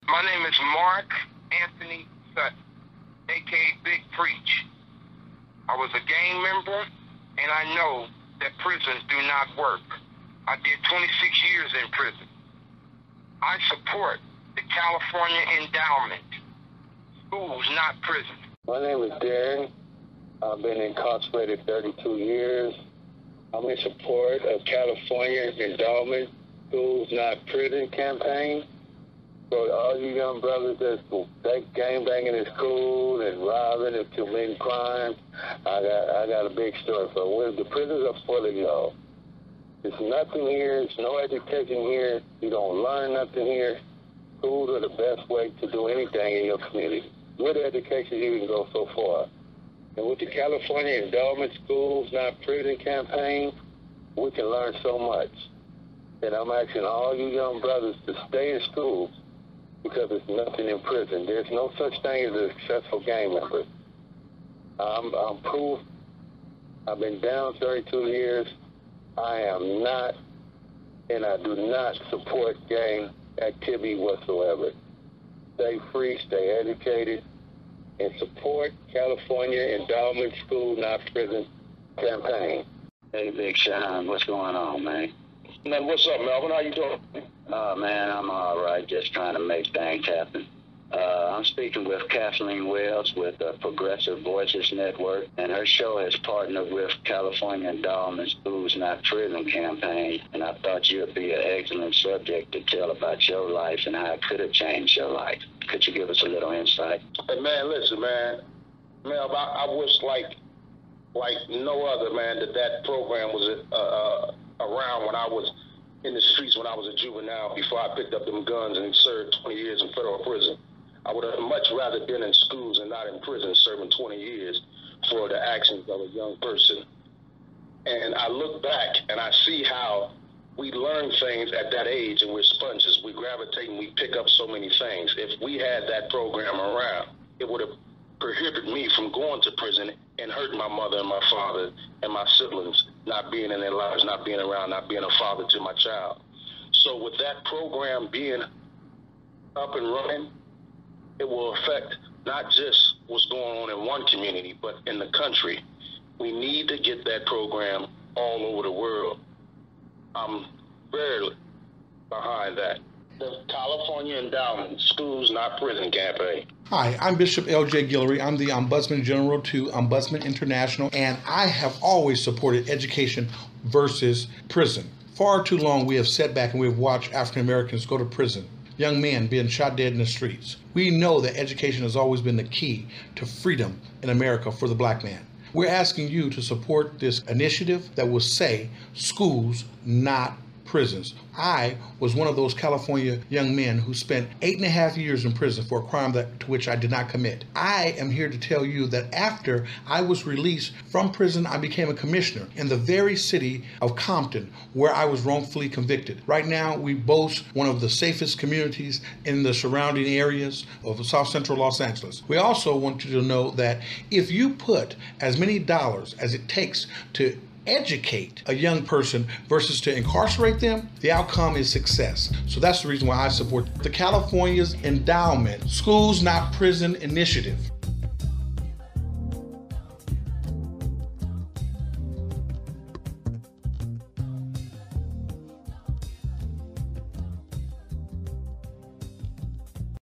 My name is Mark Anthony Sutton, aka Big Preach. I was a gang member, and I know that prisons do not work. I did 26 years in prison. I support the California Endowment. Schools, not prisons. My name is Darren. I've been incarcerated 32 years. I'm in support of California Endowment Schools, Not Prison campaign. For all you young brothers that's gangbanging in school and robbing and committing crimes, I got a big story for them. The prisons are full of y'all. There's nothing here. There's no education here. You don't learn nothing here. Schools are the best way to do anything in your community. With education, you can go so far. And with the California Endowment Schools, Not Prison campaign, we can learn so much. And I'm asking all you young brothers to stay in school because there's nothing in prison. There's no such thing as a successful gang member. I'm proof. I've been down 32 years. I am not, and I do not support gang activity whatsoever. Stay free, stay educated, and support California Endowment School, Not Prison campaign. Hey, Big Sean, what's going on, man? Man, what's up, Melvin? How you doing? Man, I'm all right, just trying to make things happen. I'm speaking with Kathleen Wells with the Progressive Voices Network, and her show has partnered with California Endowment Schools Not Prison campaign, and I thought you'd be an excellent subject to tell about your life and how it could have changed your life. Could you give us a little insight? Hey, man, listen, man. Mel, I wish like no other, man, that program was around when I was in the streets when I was a juvenile before I picked up them guns and served 20 years in federal prison. I would have much rather been in schools and not in prison serving 20 years for the actions of a young person. And I look back and I see how we learn things at that age, and we're sponges. We gravitate and we pick up so many things. If we had that program around, it would have prohibited me from going to prison and hurting my mother and my father and my siblings, not being in their lives, not being around, not being a father to my child. So with that program being up and running, it will affect not just what's going on in one community, but in the country. We need to get that program all over the world. I'm very behind that. The California Endowment Schools Not Prison campaign. Hi, I'm Bishop L.J. Guillory. I'm the Ombudsman General to Ombudsman International, and I have always supported education versus prison. Far too long we have sat back and we have watched African Americans go to prison, young men being shot dead in the streets. We know that education has always been the key to freedom in America for the black man. We're asking you to support this initiative that will say schools, not prisons. I was one of those California young men who spent 8.5 years in prison for a crime to which I did not commit. I am here to tell you that after I was released from prison, I became a commissioner in the very city of Compton, where I was wrongfully convicted. Right now, we boast one of the safest communities in the surrounding areas of South Central Los Angeles. We also want you to know that if you put as many dollars as it takes to educate a young person versus to incarcerate them, the outcome is success. So that's the reason why I support the California's Endowment Schools Not Prison initiative.